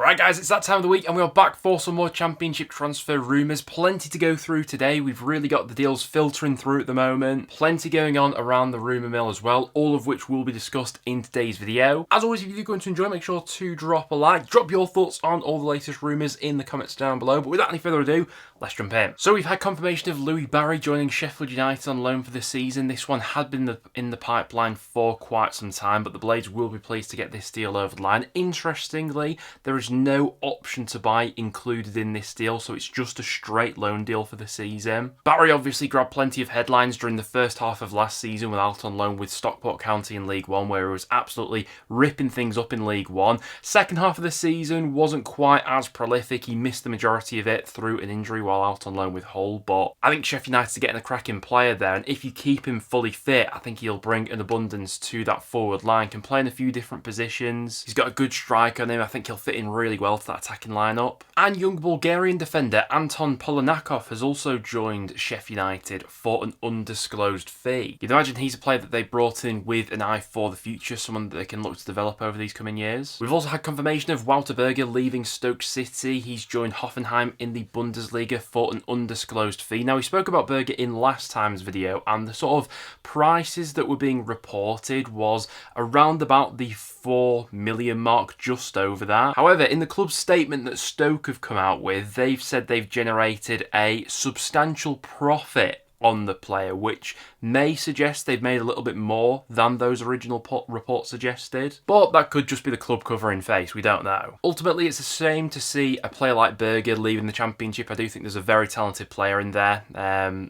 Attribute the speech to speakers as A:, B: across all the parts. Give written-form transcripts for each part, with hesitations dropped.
A: Right guys, it's that time of the week and we are back for some more Championship transfer rumours. Plenty to go through today. We've really got the deals filtering through at the moment. Plenty going on around the rumour mill as well, all of which will be discussed in today's video. As always, if you're going to enjoy, make sure to drop a like. Drop your thoughts on all the latest rumours in the comments down below. But without any further ado, let's jump in. So we've had confirmation of Louis Barry joining Sheffield United on loan for the season. This one had been in the pipeline for quite some time, but the Blades will be pleased to get this deal over the line. Interestingly, there is no option to buy included in this deal, so it's just a straight loan deal for the season. Barry obviously grabbed plenty of headlines during the first half of last season when out on loan with Stockport County in League One, where he was absolutely ripping things up in League One. Second half of the season wasn't quite as prolific. He missed the majority of it through an injury while out on loan with Hull, but I think Sheffield United are getting a cracking player there, and if you keep him fully fit, I think he'll bring an abundance to that forward line. Can play in a few different positions. He's got a good strike on him. I think he'll fit in really well to that attacking lineup. And young Bulgarian defender Anton Polonakov has also joined Sheffield United for an undisclosed fee. You'd imagine he's a player that they brought in with an eye for the future, someone that they can look to develop over these coming years. We've also had confirmation of Wouter Berger leaving Stoke City. He's joined Hoffenheim in the Bundesliga for an undisclosed fee. Now, we spoke about Berger in last time's video, and the sort of prices that were being reported was around about the 4 million mark, just over that. However, in the club's statement that Stoke have come out with, they've said they've generated a substantial profit on the player, which may suggest they've made a little bit more than those original reports suggested. But that could just be the club covering face, we don't know. Ultimately, it's a shame to see a player like Berger leaving the Championship. I do think there's a very talented player in there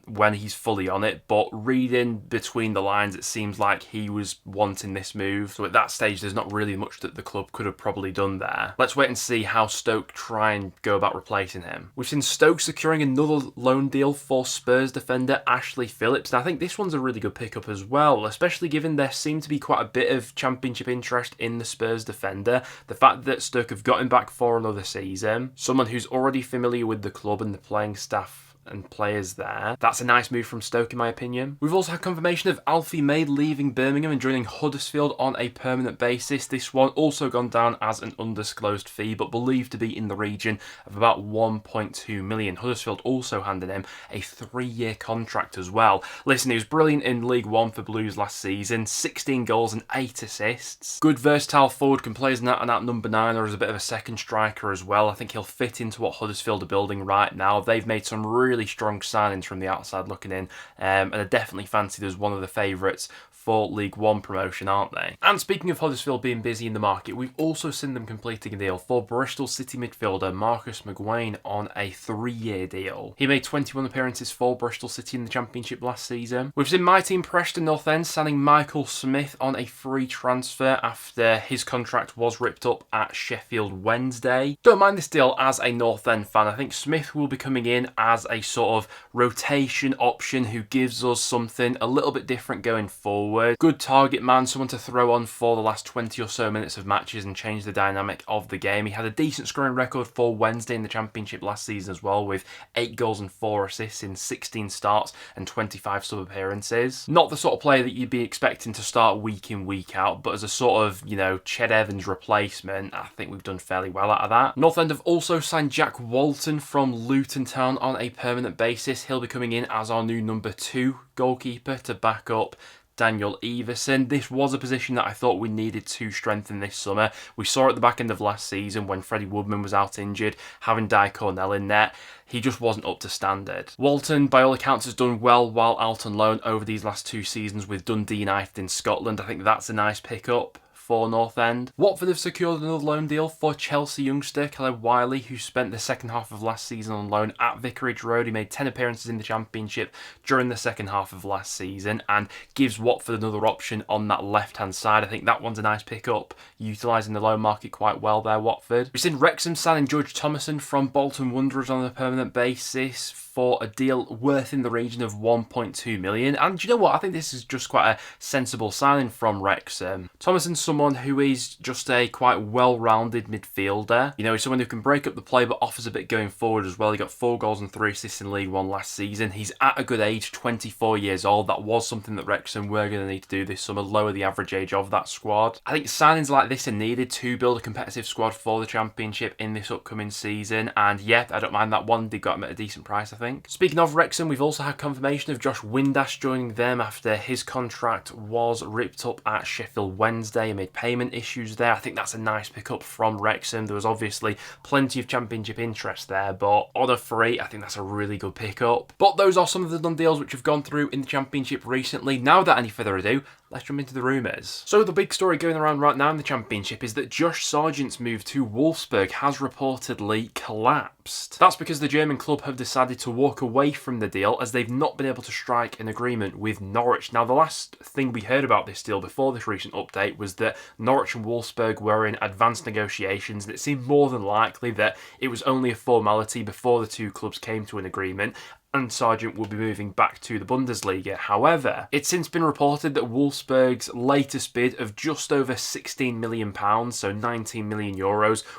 A: when he's fully on it, but reading between the lines, it seems like he was wanting this move. So at that stage, there's not really much that the club could have probably done there. Let's wait and see how Stoke try and go about replacing him. We've seen Stoke securing another loan deal for Spurs defender Ashley Phillips. And I think this one's a really good pickup as well, especially given there seemed to be quite a bit of Championship interest in the Spurs defender. The fact that Stoke have got him back for another season, someone who's already familiar with the club and the playing staff and players there. That's a nice move from Stoke, in my opinion. We've also had confirmation of Alfie May leaving Birmingham and joining Huddersfield on a permanent basis. This one also gone down as an undisclosed fee, but believed to be in the region of about 1.2 million. Huddersfield also handed him a 3-year contract as well. Listen, he was brilliant in League One for Blues last season. 16 goals and 8 assists. Good versatile forward, can play as an out-and-out number 9 or as a bit of a second striker as well. I think he'll fit into what Huddersfield are building right now. They've made some really strong signings from the outside looking in, and are definitely fancied as one of the favourites for League One promotion, aren't they? And speaking of Huddersfield being busy in the market, we've also seen them completing a deal for Bristol City midfielder Marcus McGuane on a 3-year deal. He made 21 appearances for Bristol City in the Championship last season. We've seen my team Preston North End signing Michael Smith on a free transfer after his contract was ripped up at Sheffield Wednesday. Don't mind this deal as a North End fan. I think Smith will be coming in as a sort of rotation option who gives us something a little bit different going forward. Good target man, someone to throw on for the last 20 or so minutes of matches and change the dynamic of the game. He had a decent scoring record for Wednesday in the Championship last season as well, with 8 goals and 4 assists in 16 starts and 25 sub-appearances. Not the sort of player that you'd be expecting to start week in, week out, but as a sort of, Ched Evans replacement, I think we've done fairly well out of that. North End have also signed Jack Walton from Luton Town on a permanent basis. He'll be coming in as our new number 2 goalkeeper to back up Daniel Everson. This was a position that I thought we needed to strengthen this summer. We saw it at the back end of last season when Freddie Woodman was out injured, having Di Cornell in net. He just wasn't up to standard. Walton, by all accounts, has done well while out on loan over these last 2 seasons with Dundee United in Scotland. I think that's a nice pickup for North End. Watford have secured another loan deal for Chelsea youngster Caleb Wiley, who spent the second half of last season on loan at Vicarage Road. He made 10 appearances in the Championship during the second half of last season and gives Watford another option on that left-hand side. I think that one's a nice pickup, utilising the loan market quite well there, Watford. We've seen Wrexham signing George Thomason from Bolton Wanderers on a permanent basis for a deal worth in the region of 1.2 million. And do you know what? I think this is just quite a sensible signing from Wrexham. Thomason's someone someone who is just a quite well-rounded midfielder. You know, he's someone who can break up the play but offers a bit going forward as well. He got 4 goals and 3 assists in League One last season. He's at a good age, 24 years old. That was something that Wrexham were going to need to do this summer, lower the average age of that squad. I think signings like this are needed to build a competitive squad for the Championship in this upcoming season, and yeah, I don't mind that one. They got him at a decent price, I think. Speaking of Wrexham, we've also had confirmation of Josh Windass joining them after his contract was ripped up at Sheffield Wednesday amid payment issues there. I think that's a nice pickup from Wrexham. There was obviously plenty of Championship interest there, but on a free, I think that's a really good pickup. But those are some of the done deals which have gone through in the Championship recently. Now, without any further ado, let's jump into the rumours. So the big story going around right now in the Championship is that Josh Sargent's move to Wolfsburg has reportedly collapsed. That's because the German club have decided to walk away from the deal as they've not been able to strike an agreement with Norwich. Now, the last thing we heard about this deal before this recent update was that Norwich and Wolfsburg were in advanced negotiations, and it seemed more than likely that it was only a formality before the two clubs came to an agreement, and Sargent will be moving back to the Bundesliga. However, it's since been reported that Wolfsburg's latest bid of just over £16 million, so €19 million,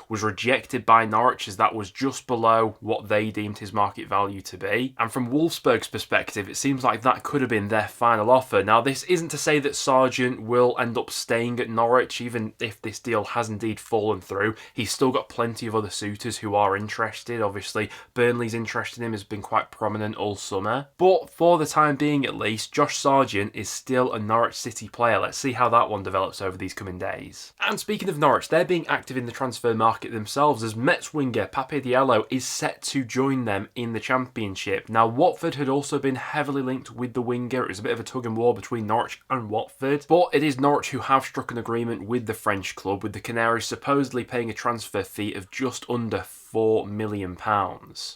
A: was rejected by Norwich, as that was just below what they deemed his market value to be. And from Wolfsburg's perspective, it seems like that could have been their final offer. Now, this isn't to say that Sargent will end up staying at Norwich, even if this deal has indeed fallen through. He's still got plenty of other suitors who are interested. Obviously, Burnley's interest in him has been quite prominent all summer. But for the time being at least, Josh Sargent is still a Norwich City player. Let's see how that one develops over these coming days. And speaking of Norwich, they're being active in the transfer market themselves, as Mets winger Pape Diallo is set to join them in the Championship. Now, Watford had also been heavily linked with the winger. It was a bit of a tug and war between Norwich and Watford, but it is Norwich who have struck an agreement with the French club, with the Canaries supposedly paying a transfer fee of just under £4 million.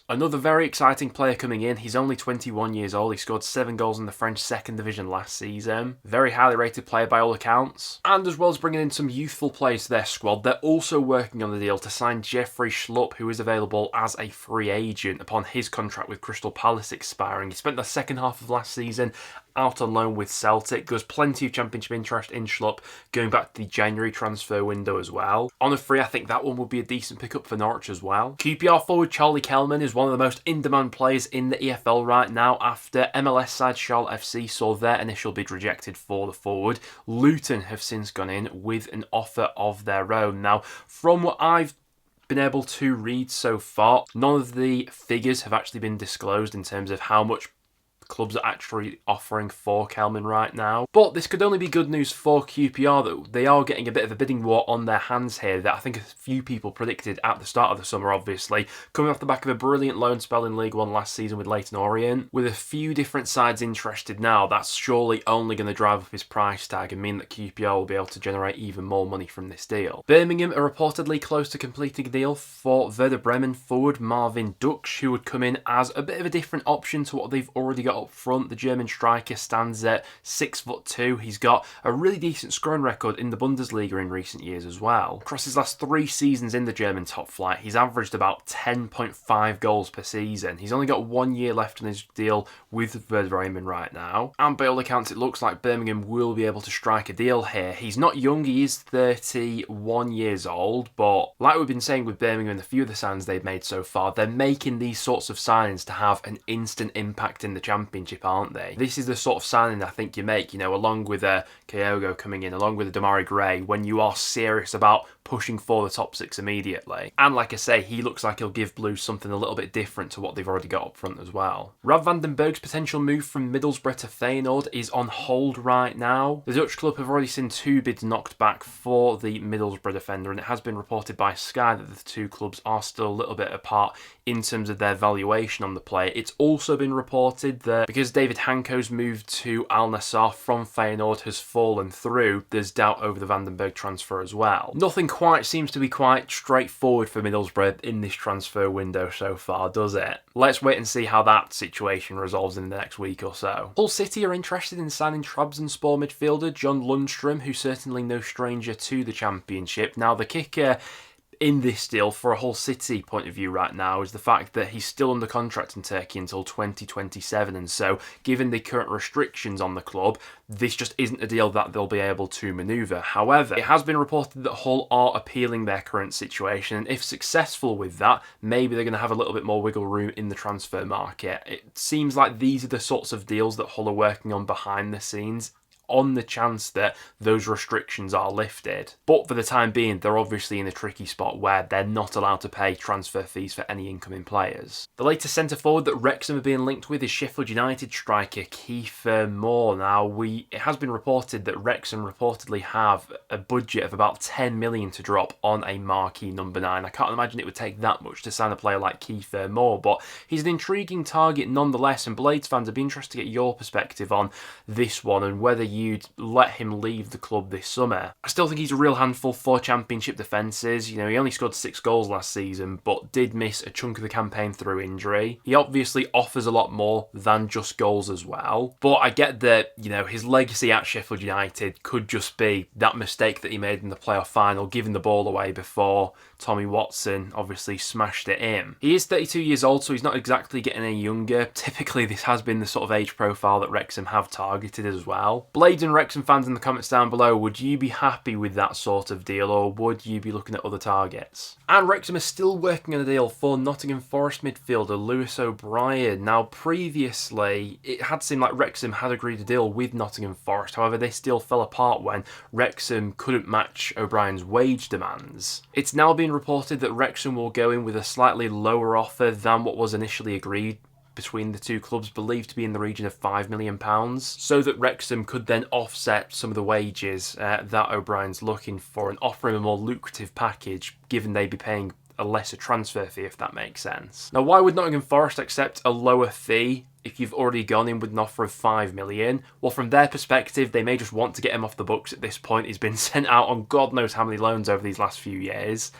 A: Another very exciting player coming in. He's only 21 years old. He scored 7 goals in the French second division last season. Very highly rated player by all accounts. And as well as bringing in some youthful players to their squad, they're also working on the deal to sign Jeffrey Schlupp, who is available as a free agent upon his contract with Crystal Palace expiring. He spent the second half of last season out on loan with Celtic. There was plenty of Championship interest in Schlupp going back to the January transfer window as well. On a free, I think that one would be a decent pickup for Norwich as well. QPR forward Charlie Kelman is one of the most in-demand players in the EFL right now after MLS side Charlotte FC saw their initial bid rejected for the forward. Luton have since gone in with an offer of their own. Now, from what I've been able to read so far, none of the figures have actually been disclosed in terms of how much clubs are actually offering for Kelman right now. But this could only be good news for QPR, that they are getting a bit of a bidding war on their hands here that I think a few people predicted at the start of the summer, obviously. Coming off the back of a brilliant loan spell in League One last season with Leyton Orient, with a few different sides interested now, that's surely only going to drive up his price tag and mean that QPR will be able to generate even more money from this deal. Birmingham are reportedly close to completing a deal for Werder Bremen forward Marvin Duksch, who would come in as a bit of a different option to what they've already got up front. The German striker stands at 6'2". He's got a really decent scoring record in the Bundesliga in recent years as well. Across his last 3 seasons in the German top flight, he's averaged about 10.5 goals per season. He's only got 1 year left on his deal with Werder Bremen right now, and by all accounts it looks like Birmingham will be able to strike a deal here. He's not young, he is 31 years old, but like we've been saying with Birmingham and a few of the signings they've made so far, they're making these sorts of signings to have an instant impact in the Championship, aren't they? This is the sort of signing I think you make, you know, along with a Kyogo coming in, along with a Damari Gray, when you are serious about pushing for the top 6 immediately. And like I say, he looks like he'll give Blues something a little bit different to what they've already got up front as well. Rav van den Berg's potential move from Middlesbrough to Feyenoord is on hold right now. The Dutch club have already seen 2 bids knocked back for the Middlesbrough defender, and it has been reported by Sky that the 2 clubs are still a little bit apart in terms of their valuation on the player. It's also been reported that because David Hanko's move to Al Nassr from Feyenoord has fallen through, there's doubt over the Van den Berg transfer as well. Nothing quite seems to be quite straightforward for Middlesbrough in this transfer window so far, does it? Let's wait and see how that situation resolves in the next week or so. Hull City are interested in signing Trabzonspor midfielder John Lundstrom, who's certainly no stranger to the Championship. Now, the kicker in this deal for a whole City point of view right now is the fact that he's still under contract in Turkey until 2027, and so given the current restrictions on the club, this just isn't a deal that they'll be able to manoeuvre. However, it has been reported that Hull are appealing their current situation, and if successful with that, maybe they're going to have a little bit more wiggle room in the transfer market. It seems like these are the sorts of deals that Hull are working on behind the scenes, on the chance that those restrictions are lifted. But for the time being, they're obviously in a tricky spot where they're not allowed to pay transfer fees for any incoming players. The latest centre forward that Wrexham are being linked with is Sheffield United striker Kieffer. Now, it has been reported that Wrexham reportedly have a budget of about 10 million to drop on a marquee number 9. I can't imagine it would take that much to sign a player like Kieffer, but he's an intriguing target nonetheless, and Blades fans, I'd be interested to get your perspective on this one and whether you'd let him leave the club this summer. I still think he's a real handful for Championship defences. He only scored 6 goals last season, but did miss a chunk of the campaign through injury. He obviously offers a lot more than just goals as well, but I get that, his legacy at Sheffield United could just be that mistake that he made in the playoff final, giving the ball away before Tommy Watson obviously smashed it in. He is 32 years old, so he's not exactly getting any younger. Typically, this has been the sort of age profile that Wrexham have targeted as well. Blades and Wrexham fans in the comments down below, would you be happy with that sort of deal, or would you be looking at other targets? And Wrexham are still working on a deal for Nottingham Forest midfielder Lewis O'Brien. Now, previously, it had seemed like Wrexham had agreed a deal with Nottingham Forest. However, this deal fell apart when Wrexham couldn't match O'Brien's wage demands. It's now been reported that Wrexham will go in with a slightly lower offer than what was initially agreed between the two clubs, believed to be in the region of £5 million, so that Wrexham could then offset some of the wages that O'Brien's looking for and offer him a more lucrative package, given they'd be paying a lesser transfer fee, if that makes sense. Now, why would Nottingham Forest accept a lower fee if you've already gone in with an offer of £5 million? Well, from their perspective, they may just want to get him off the books at this point. He's been sent out on God knows how many loans over these last few years,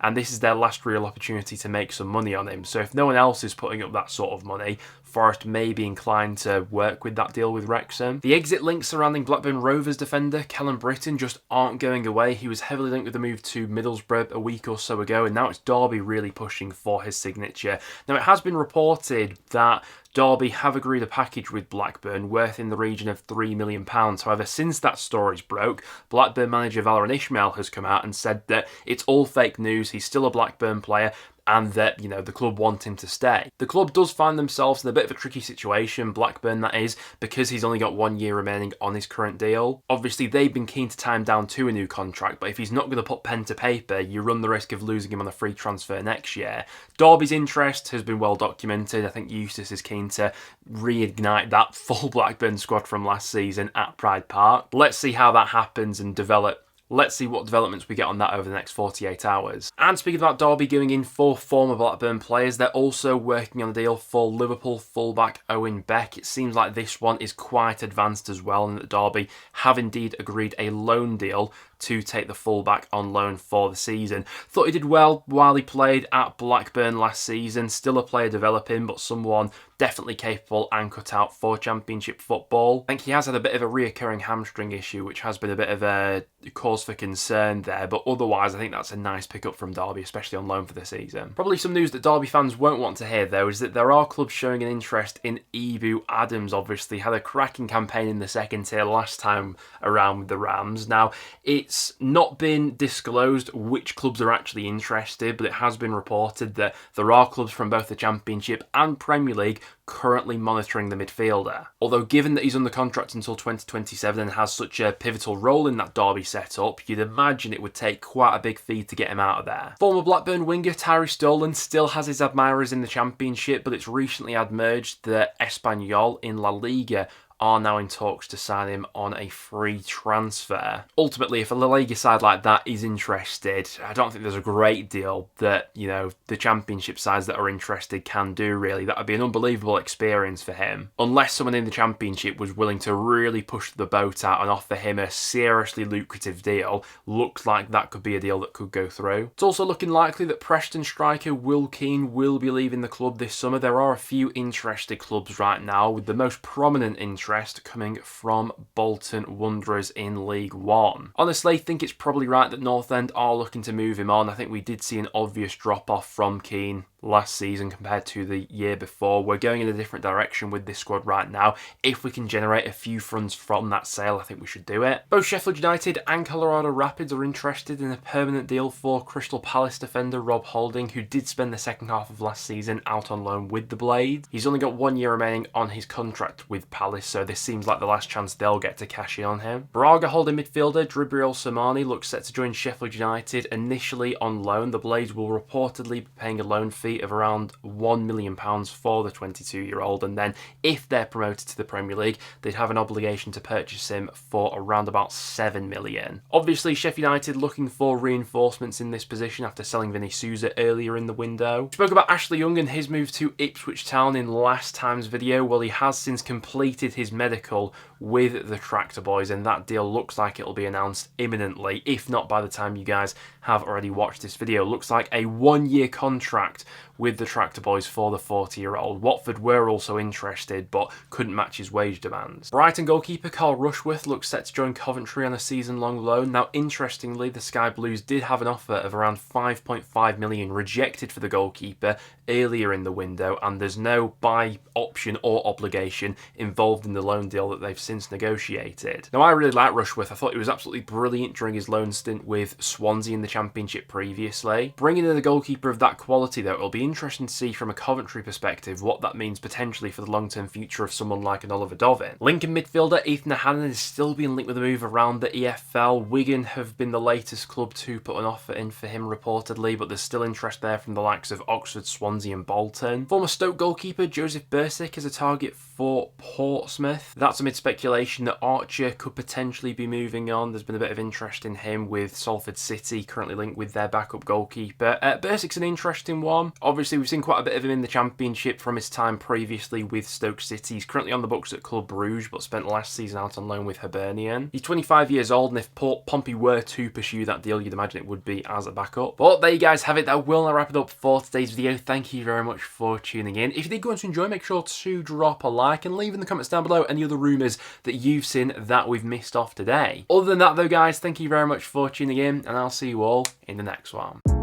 A: and this is their last real opportunity to make some money on him. So if no one else is putting up that sort of money, Forest may be inclined to work with that deal with Wrexham. The exit links surrounding Blackburn Rovers defender Callum Britton just aren't going away. He was heavily linked with the move to Middlesbrough a week or so ago, and now it's Derby really pushing for his signature. Now, it has been reported that Derby have agreed a package with Blackburn worth in the region of £3 million. However, since that story's broke, Blackburn manager Valérien Ismaël has come out and said that it's all fake news. He's still a Blackburn player, and that, the club want him to stay. The club does find themselves in a bit of a tricky situation, Blackburn that is, because he's only got 1 year remaining on his current deal. Obviously, they've been keen to tie him down to a new contract, but if he's not going to put pen to paper, you run the risk of losing him on a free transfer next year. Derby's interest has been well documented. I think Eustace is keen to reignite that full Blackburn squad from last season at Pride Park. Let's see how that happens and develop. Let's see what developments we get on that over the next 48 hours. And speaking about Derby going in for former Blackburn players, they're also working on a deal for Liverpool fullback Owen Beck. It seems like this one is quite advanced as well, and that Derby have indeed agreed a loan deal to take the fullback on loan for the season. Thought he did well while he played at Blackburn last season. Still a player developing, but someone definitely capable and cut out for Championship football. I think he has had a bit of a reoccurring hamstring issue, which has been a bit of a cause for concern there, but otherwise I think that's a nice pickup from Derby, especially on loan for the season. Probably some news that Derby fans won't want to hear though is that there are clubs showing an interest in Ibu Adams. Obviously had a cracking campaign in the second tier last time around with the Rams. Now, it's not been disclosed which clubs are actually interested, but it has been reported that there are clubs from both the Championship and Premier League currently monitoring the midfielder. Although given that he's under contract until 2027 and has such a pivotal role in that Derby setup, you'd imagine it would take quite a big fee to get him out of there. Former Blackburn winger Tyree Stolen still has his admirers in the Championship, but it's recently emerged that Espanyol in La Liga are now in talks to sign him on a free transfer. Ultimately, if a La Liga side like that is interested, I don't think there's a great deal that, the Championship sides that are interested can do, really. That would be an unbelievable experience for him. Unless someone in the Championship was willing to really push the boat out and offer him a seriously lucrative deal, looks like that could be a deal that could go through. It's also looking likely that Preston striker Will Keane will be leaving the club this summer. There are a few interested clubs right now, with the most prominent interest interest coming from Bolton Wanderers in League One. Honestly, I think it's probably right that North End are looking to move him on. I think we did see an obvious drop-off from Keane last season compared to the year before. We're going in a different direction with this squad right now. If we can generate a few funds from that sale, I think we should do it. Both Sheffield United and Colorado Rapids are interested in a permanent deal for Crystal Palace defender Rob Holding, who did spend the second half of last season out on loan with the Blades. He's only got 1 year remaining on his contract with Palace, so this seems like the last chance they'll get to cash in on him. Braga holding midfielder Dribriel Samani looks set to join Sheffield United initially on loan. The Blades will reportedly be paying a loan fee of around £1 million for the 22-year-old, and then if they're promoted to the Premier League, they'd have an obligation to purchase him for around about £7 million. Obviously, Sheffield United looking for reinforcements in this position after selling Vinny Souza earlier in the window. We spoke about Ashley Young and his move to Ipswich Town in last time's video. Well, he has since completed his medical with the Tractor Boys, and that deal looks like it'll be announced imminently, if not by the time you guys have already watched this video. Looks like a 1-year contract with the Tractor Boys for the 40-year-old. Watford were also interested, but couldn't match his wage demands. Brighton goalkeeper Carl Rushworth looks set to join Coventry on a season-long loan. Now, interestingly, the Sky Blues did have an offer of around £5.5 million rejected for the goalkeeper earlier in the window, and there's no buy option or obligation involved in the loan deal that they've since negotiated. Now, I really like Rushworth. I thought he was absolutely brilliant during his loan stint with Swansea in the Championship previously. Bringing in a goalkeeper of that quality, though, it'll be interesting to see from a Coventry perspective what that means potentially for the long-term future of someone like an Oliver Dovin. Lincoln midfielder Ethan Hannon is still being linked with a move around the EFL. Wigan have been the latest club to put an offer in for him reportedly, but there's still interest there from the likes of Oxford, Swansea and Bolton. Former Stoke goalkeeper Joseph Bursick is a target for Portsmouth. That's amid speculation that Archer could potentially be moving on. There's been a bit of interest in him with Salford City currently linked with their backup goalkeeper. Bursick's an interesting one. Obviously, we've seen quite a bit of him in the Championship from his time previously with Stoke City. He's currently on the books at Club Brugge, but spent last season out on loan with Hibernian. He's 25 years old, and if Pompey were to pursue that deal, you'd imagine it would be as a backup. But there you guys have it. That will now wrap it up for today's video. Thank you very much for tuning in. If you did go on to enjoy, make sure to drop a like and leave in the comments down below any other rumours that you've seen that we've missed off today. Other than that though, guys, thank you very much for tuning in, and I'll see you all in the next one.